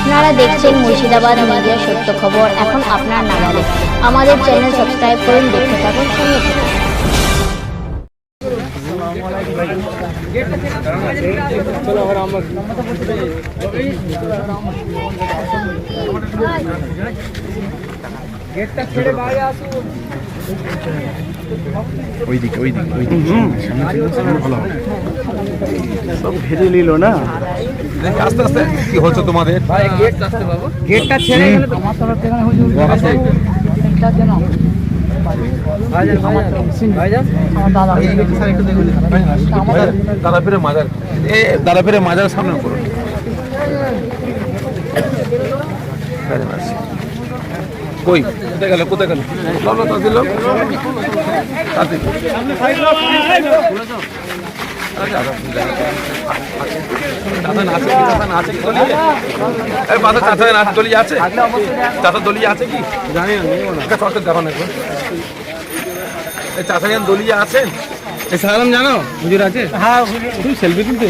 আপনারা দেখছেন মুর্শিদাবাদ মিডিয়া সত্য খবর এখন আপনার নাগালে। আমাদের চ্যানেল সাবস্ক্রাইব করুন, দেখতে থাকুন, সঙ্গে থাকুন। গেটটা ছেড়ে বাইরে আসুন। ওইদিকে ভালো হবে। সব ঘিরে নিল না। আস্তে আস্তে কি হচ্ছে তোমাদের? ভাই গেট আসতে পাবো, গেটটা ছেড়ে গেলে তো আমার তরফ থেকে হুজুর তিনটার জন্য ভাইজান আমার দাদা একটু দেখুন দাদাপীরে মাজার সামনে করুন। কই কোথায় গেল দিল দলিয়া আছে কি জানি দেখো না চাষাজান দলিয়া আছেন? সালাম জানো হুজুর আছে? হ্যাঁ, তুই সেলফি তুলতে